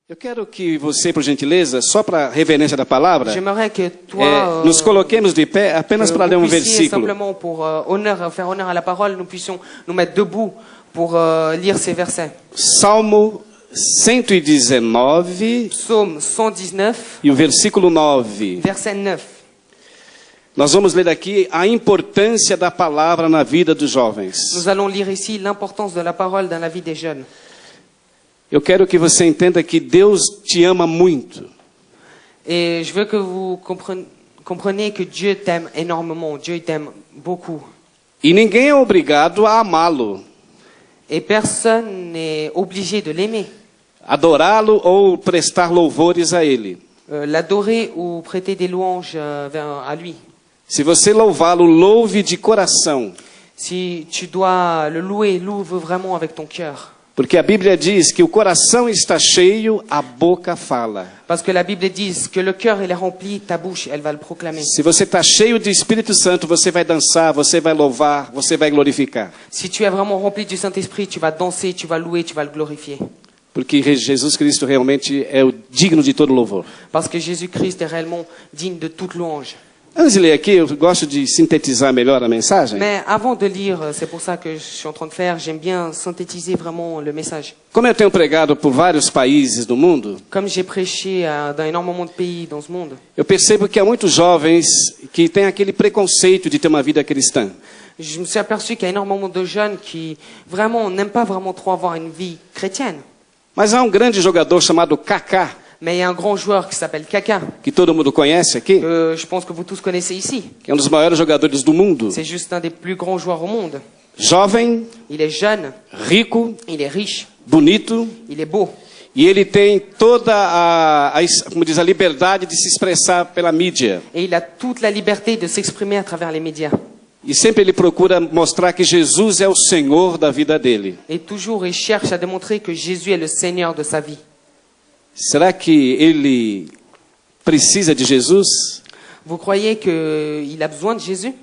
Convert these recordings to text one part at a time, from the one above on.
Eu quero que você, por gentileza, só para a reverência da palavra, J'aimerais que toi, nos coloquemos de pé apenas para ler vous puissiez versículo. simplement pour faire honneur à la parole, nous puissions nous mettre debout pour lire ces versets. Salmo 119 Psaume 119, e o versículo 9. verset 9. Nós vamos ler aqui a importância da palavra na vida dos jovens. Nous allons lire ici l'importance de la parole dans la vie des jeunes. Eu quero que você entenda que Deus te ama muito. Et je veux que vous compreniez que Dieu t'aime énormément. Dieu t'aime beaucoup. E ninguém é obrigado a amá-lo, Et personne n'est obligé de l'aimer, adorá-lo ou prestar louvores a Ele. l'adorer ou prêter des louanges à lui. Se você louvá-lo, louve de coração. Si tu dois le louer, louve vraiment avec ton cœur. Porque a Bíblia diz que o coração está cheio, a boca fala. Parce que la Bible dit que le cœur il est rempli, ta bouche elle va le proclamer. Se você está cheio de Espírito Santo, você vai dançar, você vai louvar, você vai glorificar. Si tu es vraiment rempli du Saint-Esprit, tu vas danser, tu vas louer, tu vas le glorifier. Porque Jesus Cristo realmente é o digno de todo louvor. Parce que Jésus-Christ est réellement digne de toute louange. Antes de ler aqui, eu gosto de sintetizar melhor a mensagem. Mais avant de lire, c'est pour ça que je suis en train de faire, j'aime bien synthétiser vraiment le message. Como eu tenho pregado por vários países do mundo, Comme j'ai prêché dans énormément de pays dans ce monde, eu percebo que há muitos jovens que têm aquele preconceito de ter uma vida cristã. je me suis aperçu qu'il y a énormément de jeunes qui vraiment n'aiment pas vraiment trop avoir une vie chrétienne. Mas há um grande jogador chamado Kaká, Mais il y a un grand joueur qui s'appelle Kaka, que todo mundo conhece aqui, que je pense que vous tous connaissez ici. que é um dos maiores jogadores do mundo. C'est juste un des plus grands joueurs au monde. Jovem, Il est jeune, rico, il est riche, bonito, il est beau. e ele tem toda como diz, a liberdade de se expressar pela mídia. Et il a toute la liberté de s'exprimer à travers les médias. E sempre ele procura mostrar que Jesus é o Senhor da vida dele. Et toujours, il cherche à démontrer que Jésus est le Seigneur de sa vie. Será que ele precisa de Jesus? Vous croyez qu'il a besoin de Jésus?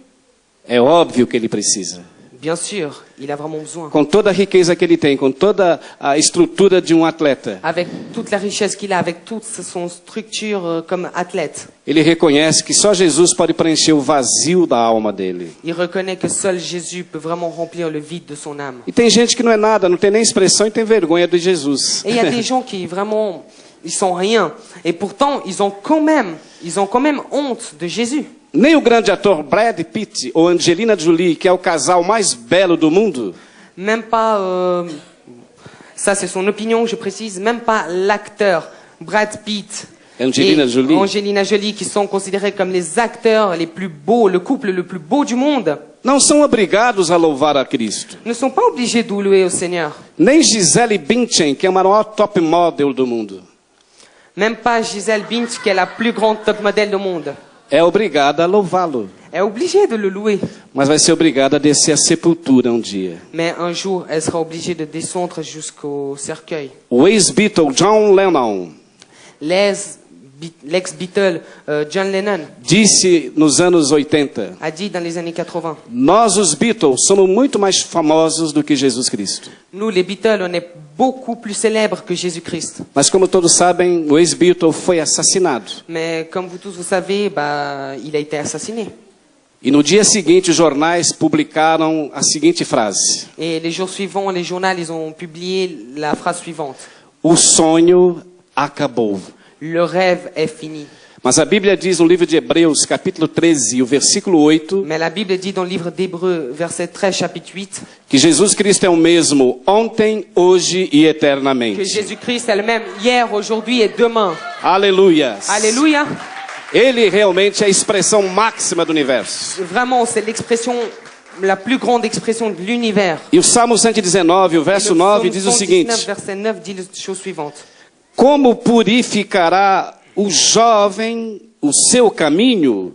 É óbvio que ele precisa. Bien sûr, il a vraiment besoin. Com toda a riqueza que ele tem, com toda a estrutura de um atleta, Avec toute la richesse qu'il a, avec toute son structure comme athlète, ele reconhece que só Jesus pode preencher o vazio da alma dele. il reconnaît que seul Jésus peut vraiment remplir le vide de son âme. E tem gente que não é nada, não tem nem expressão e tem vergonha de Jesus. Et il y a des gens qui vraiment, ils sont rien. Et pourtant, ils ont quand même honte de Jésus. Nem o grande ator Brad Pitt ou Angelina Jolie, que é o casal mais belo do mundo, Même pas, ça c'est son opinion, je précise, même pas l'acteur Brad Pitt Angelina et Jolie. Angelina Jolie, qui sont considérés comme les acteurs les plus beaux, le couple le plus beau du monde, não são obrigados a louvar a Cristo. ne sont pas obligés de louer au Seigneur. Nem Gisele Bündchen, que é a maior top model do mundo, Même pas Gisèle Bündchen, qui est la plus grande top modèle du monde, é obrigada a louvá-lo. est obligée de le louer. Mas vai ser obrigada a descer à sepultura um dia. Mais un jour, elle sera obligée de descendre jusqu'au cercueil. O ex-Beatle John Lennon L'ex-Beatle John Lennon disse nos anos 80, a dit dans les années 80, nós os Beatles somos muito mais famosos do que Jesus Cristo. nous les Beatles, on est beaucoup plus célèbres que Jésus-Christ. Mas como todos sabem, o ex-Beatle foi assassinado. Mais comme vous tous vous savez, il a été assassiné. E no dia seguinte, os jornais publicaram a seguinte frase: Et les jours suivants, les journaux, ils ont publié la phrase suivante. o sonho acabou. Le rêve est fini. Mas a Bíblia diz no livro de Hebreus, capítulo 13, o versículo 8, Mais la Bible dit dans le livre d'Hébreux, verset 13, chapitre 8, que Jesus Cristo é o mesmo ontem, hoje e que eternamente. Jésus-Christ est le même hier, aujourd'hui et demain. Aleluia! Alléluia. Ele realmente é a expressão máxima do universo. Vraiment, c'est l'expression, la plus grande expression de l'univers. E o Salmo 119, o Et verso le 9, psaume diz o 119, seguinte: verset 9 dit la chose suivante. como purificará o jovem o seu caminho,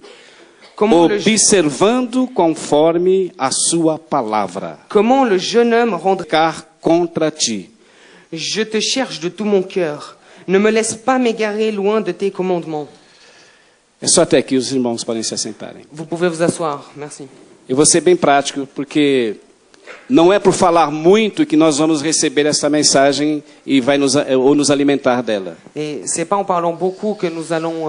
Comment le observando conforme a sua palavra. jeune homme rendra... Car contra ti. Je te cherche de tout mon cœur. Ne me laisse pas m'égarer loin de tes commandements. É só até aqui, os irmãos podem se assentarem. Vous pouvez vous asseoir. Merci. Eu vou ser bem prático, porque Não é por falar muito que nós vamos receber essa mensagem e vai nos alimentar dela. Et c'est pas en parlant beaucoup que nous allons,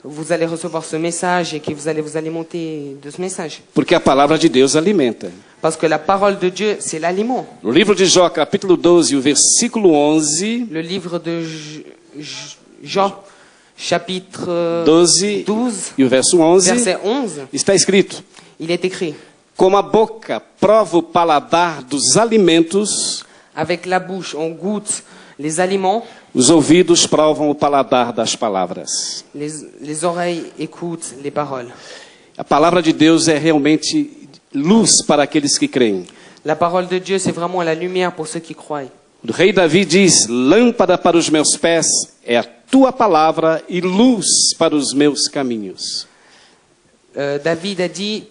vous allez recevoir ce message et que vous allez vous alimenter de ce message. Porque a palavra de Deus alimenta. Parce que la parole de Dieu, c'est l'aliment. No livro de Jó, capítulo 12, o versículo 11, Le livre de Jean, chapitre 12 12, e o verso 11, verset 11, está escrito: il est écrit: Como a boca prova o paladar dos alimentos, avec la bouche, on goûte les aliments, os ouvidos provam o paladar das palavras. les oreilles écoutent les paroles. A palavra de Deus é realmente luz para aqueles que creem. La parole de Dieu, c'est vraiment la lumière pour ceux qui croient. O rei Davi diz: Lâmpada para os meus pés é a tua palavra e luz para os meus caminhos. David a dit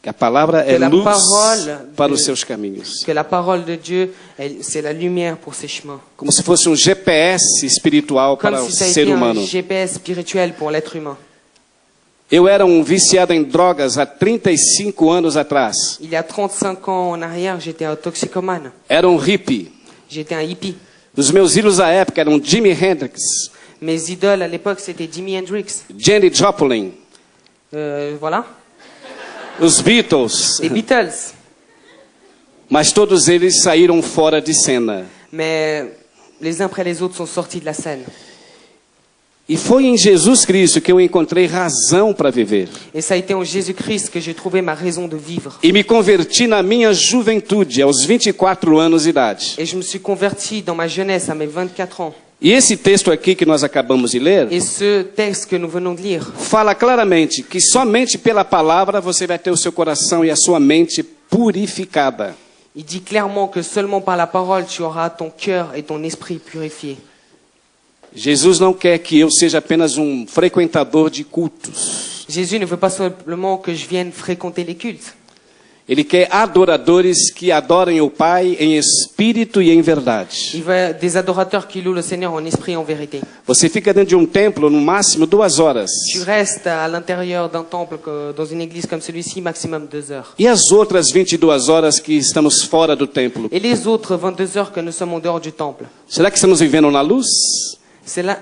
Que a palavra é la luz parole para de- os seus caminhos. que la parole de Dieu, c'est la lumière pour ses chemins. Como se fosse um GPS espiritual Comme para o si ça a ser été un humano. GPS spirituel pour l'être humain. Eu era um viciado em drogas há 35 anos atrás. Il y a 35 ans en arrière, j'étais un toxicomane. Era um hippie. J'étais un hippie. Os meus ídolos à época eram Jimi Hendrix, Mes idoles à l'époque, c'était Jimi Hendrix. Janis Joplin, Voilà. os Beatles. Les Beatles. Mas todos eles saíram fora de cena. Mais les uns après les autres sont sortis de la scène. E foi em Jesus Cristo que eu encontrei razão para viver. Et ça a été en Jésus-Christ que j'ai trouvé ma raison de vivre. E me converti na minha juventude, aos 24 anos de idade. Et je me suis converti dans ma jeunesse à mes 24 ans. E esse texto aqui que nós acabamos de ler, Et ce texte que nous venons de lire fala claramente que somente pela palavra você vai ter o seu coração e a sua mente purificada. il dit clairement que seulement par la parole tu auras ton cœur et ton esprit purifiés. Jesus não quer que eu seja apenas um frequentador de cultos. Jésus ne veut pas simplement que je vienne fréquenter les cultes. Ele quer adoradores que adorem o Pai em espírito e em verdade. Il veut des adorateurs qui louent le Seigneur en esprit et en vérité. Você fica dentro de um templo no máximo 2 horas. Tu restes à l'intérieur d'un temple, dans une église comme celui-ci, maximum 2 heures. E as outras 22 horas que estamos fora do templo? Et les autres 22 heures que nous sommes en dehors du temple. Será que estamos vivendo na luz? C'est là,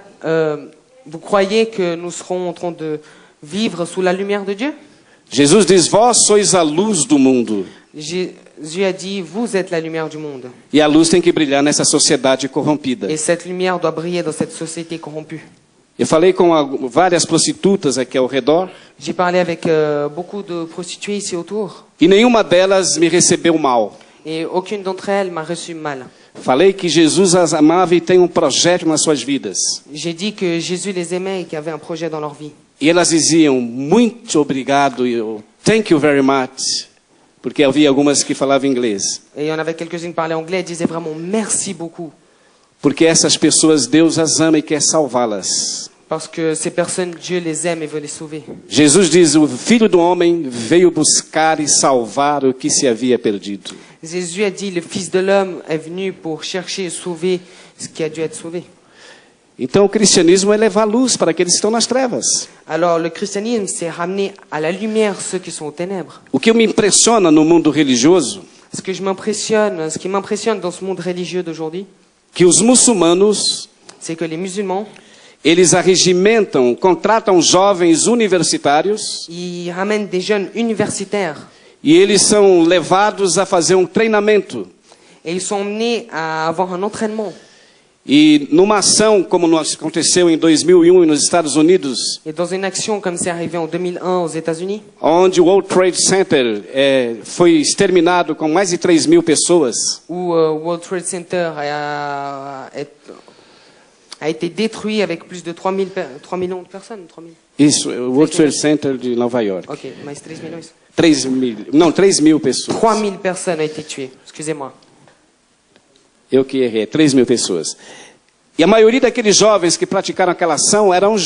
vous croyez que nous serons en train de vivre sous la lumière de Dieu? Jesus diz: Vós sois a luz do mundo. Jésus a dit, vous êtes la lumière du monde. E a luz tem que brilhar nessa sociedade corrompida. Et cette lumière doit briller dans cette société corrompue. Eu falei com várias prostitutas aqui ao redor J'ai parlé avec beaucoup de prostituées ici autour. e nenhuma delas me recebeu mal. Et aucune d'entre elles m'a reçu mal. Falei que Jesus as amava e tem um projeto nas suas vidas. J'ai dit que Jésus les aimait et qu'il y avait un projet dans leur vie. E elas diziam: muito obrigado, thank you very much. Porque havia algumas que falavam inglês. Et il y en avait quelques-unes qui parlaient anglais et disaient vraiment merci beaucoup. Porque essas pessoas Deus as ama e quer salvá-las. Parce que ces personnes, Dieu les aime et veut les sauver. Jesus diz: o Filho do Homem veio buscar e salvar o que se havia perdido. Jésus a dit, le Fils de l'homme est venu pour chercher et sauver ce qui a dû être sauvé. Então o cristianismo é levar luz para aqueles que estão nas trevas. Alors le christianisme, c'est ramener à la lumière ceux qui sont aux ténèbres. O que me impressiona no mundo religioso, Ce qui m'impressionne dans ce monde religieux d'aujourd'hui, que os muçulmanos, c'est que les musulmans, eles arregimentam, contratam jovens universitários ils ramènent des jeunes universitaires e eles são levados a fazer um treinamento. et ils sont emmenés à avoir un entraînement. E numa ação como aconteceu em 2001 nos Estados Unidos, Et dans une action comme c'est arrivé en 2001 aux États-Unis, onde o World Trade Center foi exterminado com mais de 3.000 pessoas, où World Trade Center a été détruit avec plus de 3 millions de personnes. 3 000. isso, o World Trade Center de Nova York. Ok, mais 3 millions. 3.000 pessoas. 3 000 personnes ont été tuées, excusez-moi. Eu que errei, 3.000 pessoas. E a maioria daqueles jovens que praticaram aquela ação eram,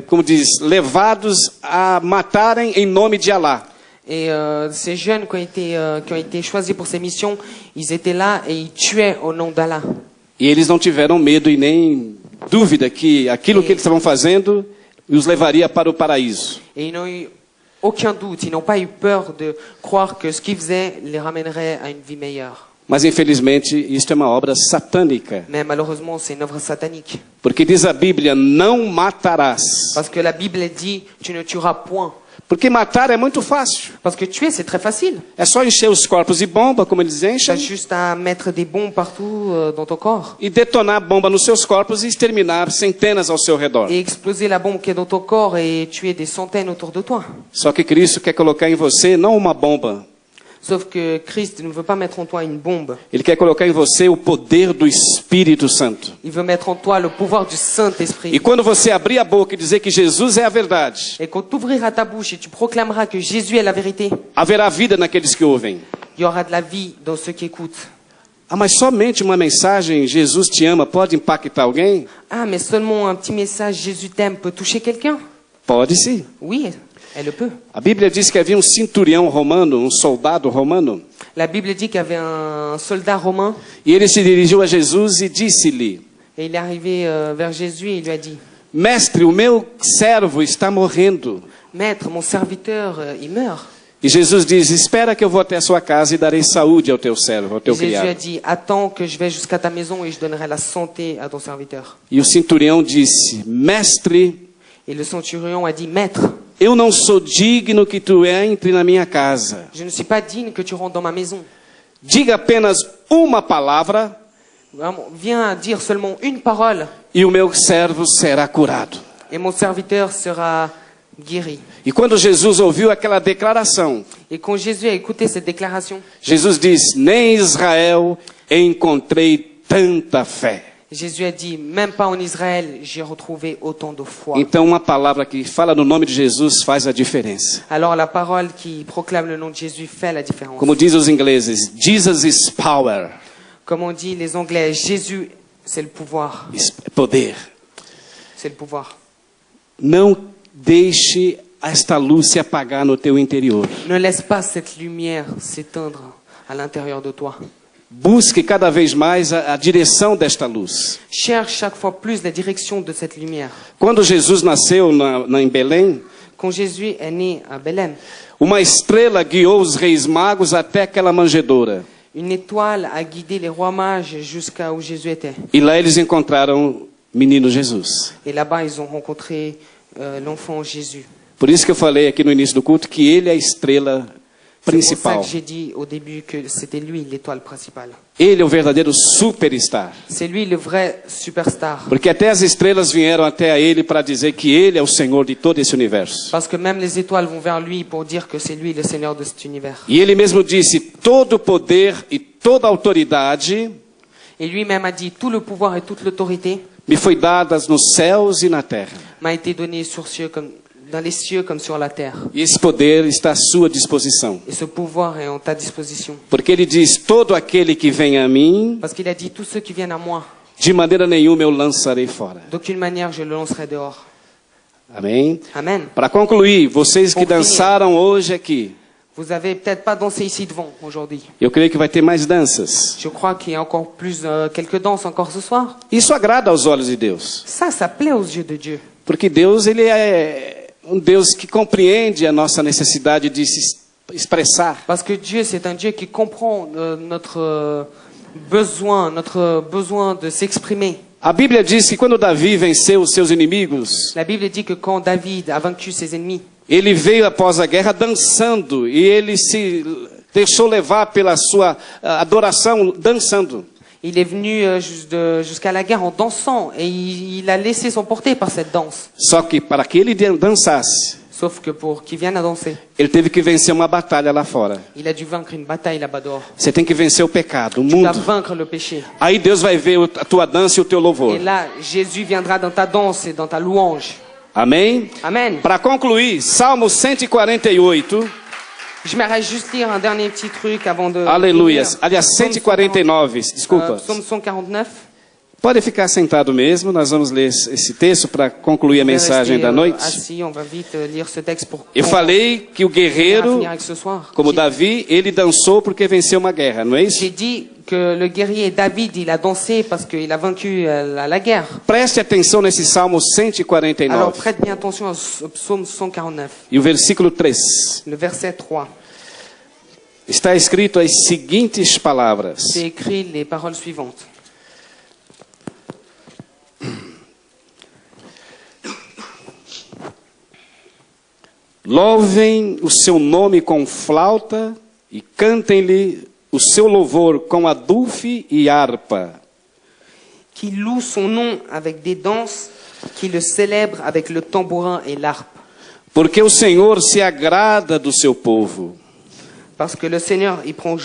como diz, levados a matarem em nome de Alá. Et ces jeunes qui ont été choisis pour ces missions, ils étaient là et ils tuaient au nom d'Allah. E eles não tiveram medo e nem dúvida que aquilo que eles estavam fazendo os levaria para o paraíso. Et ils n'ont eu aucun doute, ils n'ont pas eu peur de croire que ce qu'ils faisaient les ramènerait à une vie meilleure. Mas, infelizmente, isto é uma obra satânica. Mais malheureusement, c'est une œuvre satanique. Porque diz a Bíblia, não matarás. Parce que la Bible dit, tu ne tueras point. Porque matar é muito fácil. Parce que tuer, c'est très facile. É só encher os corpos de bomba, como eles Tu as enchem, juste à mettre des bombes partout dans ton corps. e detonar bomba nos seus corpos e exterminar centenas ao seu redor. Et exploser la bombe qui est dans ton corps et tuer des centaines autour de toi. Só que Cristo quer colocar em você não uma bomba. Sauf que Christ ne veut pas mettre en toi une bombe. Ele quer colocar em você o poder do Espírito Santo. Il veut mettre en toi le pouvoir du E Saint-Esprit. quando você abrir a boca e dizer que Jesus é a verdade, Et quand tu ouvriras ta bouche et tu proclameras que Jésus est la vérité, haverá vida naqueles que ouvem. il y aura de la vie dans ceux qui écoutent. Ah, mas somente uma mensagem, Jesus te ama, pode impactar alguém? Ah, mais seulement un petit message, Jésus t'aime, peut toucher quelqu'un? Pode sim. Oui, elle le peut. A Bíblia diz que havia um centurião romano, um soldado romano, La Bible dit qu'il y avait un soldat romain e ele se dirigiu a Jesus e disse-lhe: et il est arrivé vers Jésus et il lui a dit, Mestre, o meu servo está morrendo. Maître, mon serviteur, il meurt. E Jesus diz: Espera que eu vou até a sua casa e darei saúde ao teu servo, ao teu Jésus a criado. dit, attends que je vais jusqu'à ta maison et je donnerai la santé à ton serviteur. E o centurião disse: Mestre, Et le centurion a dit, Maître, eu não sou digno que tu entre na minha casa. je ne suis pas digne que tu rentres dans ma maison. Diga apenas uma palavra Vraiment, viens dire seulement une parole e o meu servo será curado. et mon serviteur sera guéri. E quando Jesus ouviu aquela declaração, Et quand Jésus a écouté cette déclaration, Jesus diz: Nem em Israel encontrei tanta fé. Jésus a dit, même pas en Israël, j'ai retrouvé autant de foi. Então, uma palavra que fala no nome de Jesus faz a diferença. Alors la parole qui proclame le nom de Jésus fait la différence. Como diz os ingleses, Jesus is power. Comme on dit les Anglais, Jésus, c'est le pouvoir. Poder. C'est le pouvoir. Não deixe esta luz se apagar no teu interior. Ne laisse pas cette lumière s'éteindre à l'intérieur de toi. Busque cada vez mais a direção desta luz. Cherche chaque fois plus la direction de cette lumière. Quando Jesus nasceu em Belém, Quand Jésus est né à Bethléem, uma estrela guiou os reis magos até aquela manjedoura. une étoile a guidé les rois mages jusqu'à où Jésus était. E lá eles encontraram menino Jesus. Et là-bas, ils ont rencontré l'enfant Jésus. Por isso que eu falei aqui no início do culto que ele é a estrela C'est pour ça principal. que j'ai dit au début que c'était lui l'étoile principale. Ele é o verdadeiro superstar. C'est lui le vrai superstar. Porque até as estrelas vieram até a ele para dizer que ele é o Senhor de todo esse universo. Parce que même les étoiles vont vers lui pour dire que c'est lui le Seigneur de cet univers. E ele mesmo disse: todo poder e toda autoridade Et lui-même a dit, tout le pouvoir et toute l'autorité me foi dadas nos céus e na terra. m'a été donné dans les cieux comme sur la terre. E esse poder está à sua disposição. Et ce pouvoir est en ta disposition. Porque ele diz: todo aquele que vem a mim, Parce qu'il a dit, tous ceux qui viennent à moi, de maneira nenhuma eu lançarei fora. d'aucune manière je le lancerai dehors. Amém? Amen. Para concluir, vocês que dançaram hoje aqui, Vous avez peut-être pas dansé ici devant aujourd'hui. eu creio que vai ter mais danças. Je crois qu'il y a encore plus, quelques danses encore ce soir. Isso agrada aos olhos de Deus. Ça plaît aux yeux de Dieu. Porque Deus, ele é um Deus que compreende a nossa necessidade de se expressar. Parce que Dieu, c'est un Dieu qui comprend notre besoin de s'exprimer. A Bíblia diz que quando Davi venceu os seus inimigos, La Bible dit que quand David a vaincu ses ennemis, ele veio após a guerra dançando e ele se deixou levar pela sua adoração dançando. il est venu jusqu'à la guerre en dansant et il a laissé s'emporter par cette danse. Só que para que ele dançasse, Sauf que pour qu'il vienne à danser, ele teve que vencer uma batalha lá fora. il a dû vaincre une bataille là-bas dehors. Você tem que vencer o pecado, o Tu dois mundo. vaincre le péché. Aí Deus vai ver a tua dança e o teu louvor. Et là, Jésus viendra dans ta danse et dans ta louange. Amém? Amen. Para concluir, Salmo 148. Je m'arrête juste lire un dernier petit truc avant de... Aleluia. finir. Aliás, 149, desculpa. Psaume 149. Pode ficar sentado mesmo, nós vamos ler esse texto para concluir a mensagem da noite. Assis, on va vite lire ce texte pour Eu falei que o guerreiro, finir avec ce soir. como Davi, ele dançou porque venceu uma guerra, não é isso? J'ai dit que le guerrier David, il a dansé parce qu'il a vaincu la guerre. Preste atenção nesse Salmo Alors 149 prête bien attention au psaume 149, e o versículo 3. le verset 3. Está escrito as seguintes palavras. C'est écrit les paroles suivantes. Louvem o seu nome com flauta e cantem-lhe o seu louvor com adufe e harpa. Qui loue son nom avec des danses, qui le célèbre avec le tambourin et l'harpe. Porque o Senhor se agrada do seu povo. Parce que le Seigneur, il prend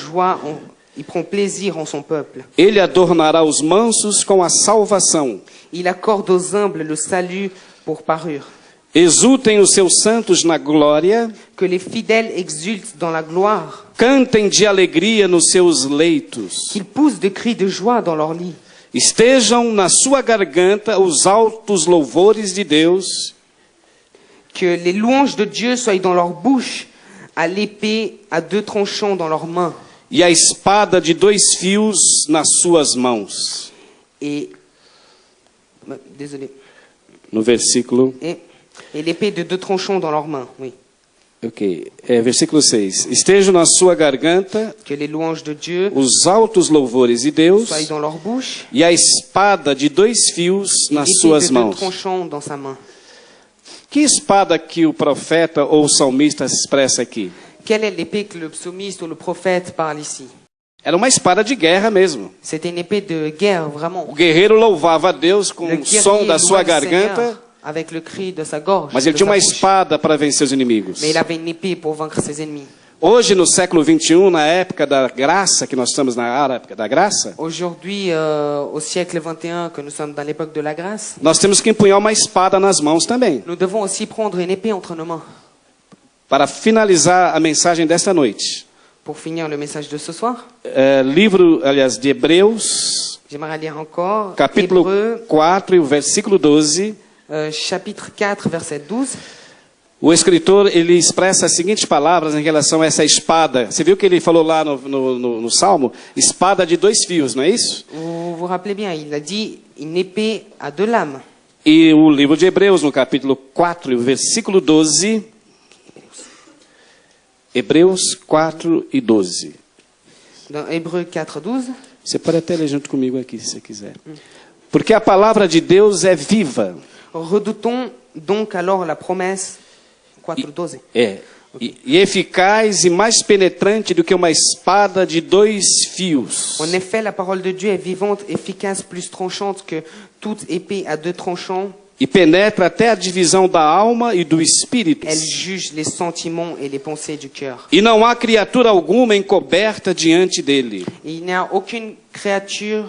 il prend plaisir en son peuple. Ele adornará os mansos com a salvação. Il accorde aux humbles le salut pour parure. Exultem os seus santos na glória. Que les fidèles exultent dans la gloire. Cantem de alegria nos seus leitos. Qu'ils poussent de cris de joie dans leur lit. Estejam na sua garganta os altos louvores de Deus. Que les louanges de Dieu soient dans leur bouche, à l'épée à deux tranchants dans leurs mains. E a espada de 2 fios nas suas mãos. Désolé. No versículo... Et l'épée de 2 tranchants dans leurs mains, oui. Ok, versículo 6. Estejam na sua garganta Que les louanges de Dieu os altos louvores de Deus soient dans leur bouche, e a espada de 2 fios et nas l'épée suas de 2 mãos. tranchants dans sa main. Que espada que o profeta ou o salmista expressa aqui? Quelle est l'épée que le psalmiste ou le prophète parle ici? Era uma espada de guerra mesmo. C'était une épée de guerre, vraiment. O guerreiro louvava a Deus com Le o som da guerrier sua louait le Seigneur garganta, avec le cri de sa gorge, mas ele de tinha sa uma bouche. espada para vencer os inimigos. Mais il avait une épée pour vaincre ses ennemis. Hoje, no século 21, na época da graça, que nós estamos na época da graça, Aujourd'hui, au siècle 21, que nous sommes dans l'époque de la grâce, nós temos que empunhar uma espada nas mãos também. nous devons aussi prendre une épée entre nos mains. Para finalizar a mensagem desta noite, Pour finir le message de ce soir, livro, aliás, de Hebreus, j'aimerais lire encore capítulo Hébreux, 4 e o versículo 12. chapitre 4, verset 12. O escritor, ele expressa as seguintes palavras em relação a essa espada. Você viu que ele falou lá no Salmo? Espada de 2 fios, não é isso? Vous vous rappelez bien, il a dit une épée à 2 lames. E o livro de Hebreus, no capítulo 4 e o versículo 12. Hebreus 4 e 12. Dans Hébreux 4, 12. Você pode até ler junto comigo aqui, se você quiser. Porque a palavra de Deus é viva. Redoutons donc alors la promesse. 4, 12. E eficaz e mais penetrante do que uma espada de 2 fios. En effet, la parole de Dieu est vivante, efficace, plus tranchante que toute épée à 2 tranchants. E penetra até a divisão da alma e do espírito. Elle juge les sentiments et les pensées du cœur. E não há criatura alguma encoberta diante dele. Et il n'y a aucune créature,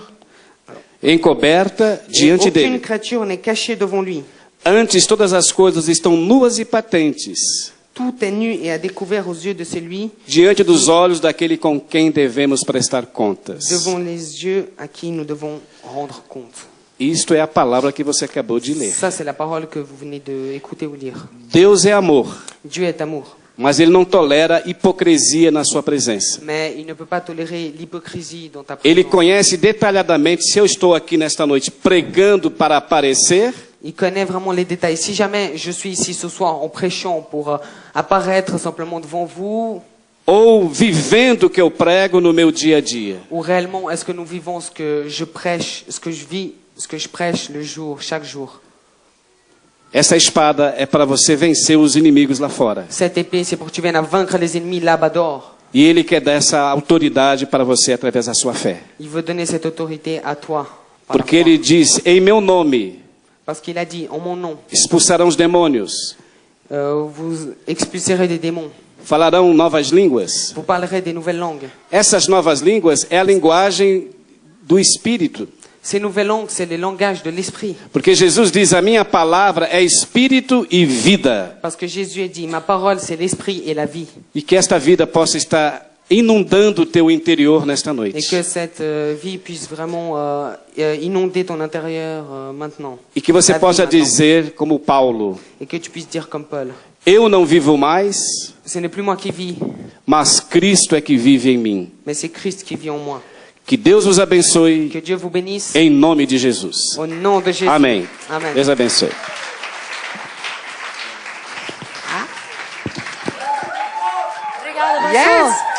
Encoberta diante aucune dele. créature n'est cachée devant lui. Antes todas as coisas estão nuas e patentes Tout est nu et à découvert aux yeux de celui diante dos olhos daquele com quem devemos prestar contas. devant les yeux à qui nous devons rendre compte. Isto é a palavra que você acabou de ler. Ça, c'est la parole que vous venez d'écouter ou lire. Deus é amor, Dieu est amour. mas ele não tolera hipocrisia na sua presença. Mais il ne peut pas tolérer l'hypocrisie dans ta Ele présence. conhece detalhadamente se eu estou aqui nesta noite pregando para aparecer Il connaît vraiment les détails. Si jamais je suis ici ce soir en prêchant pour apparaître simplement devant vous, ou vivendo o que eu prego no meu dia a dia. ou réellement est-ce que nous vivons ce que je prêche, ce que je vis, ce que je prêche le jour, chaque jour. Essa espada é para você vencer os inimigos lá fora. Cette épée, c'est pour que tu viennes à vaincre les ennemis là-bas dehors. E ele quer dar essa autoridade para você através da sua fé. Il veut donner cette autorité à toi. par la Porque foi. ele diz, em meu nome, Parce qu'il a dit, en mon nom, expulsarão os demônios, vous expulserez des démons. falarão novas línguas. Vous parlerez des nouvelles langues. Essas novas línguas é a linguagem do Espírito. Ces nouvelles langues, c'est les langages de l'esprit. Porque Jesus diz, a minha palavra é espírito e vida. Parce que Jésus a dit, ma parole, c'est l'esprit et la vie. E que esta vida possa estar inundando o teu interior nesta Et noite. que cette vie puisse vraiment inonder ton intérieur maintenant. E que você Ta vie possa maintenant. dizer, como Paulo, Et que tu puisses dire comme Paul, eu não vivo mais, ce n'est plus moi qui vis, mas Cristo é que vive em mim. mais c'est Christ qui vit en moi. Que Deus os abençoe, Que Dieu vous bénisse. em nome de Jesus. Au nom de Jésus. Amém. Amen. Deus abençoe. Obrigada, pastor. Yes!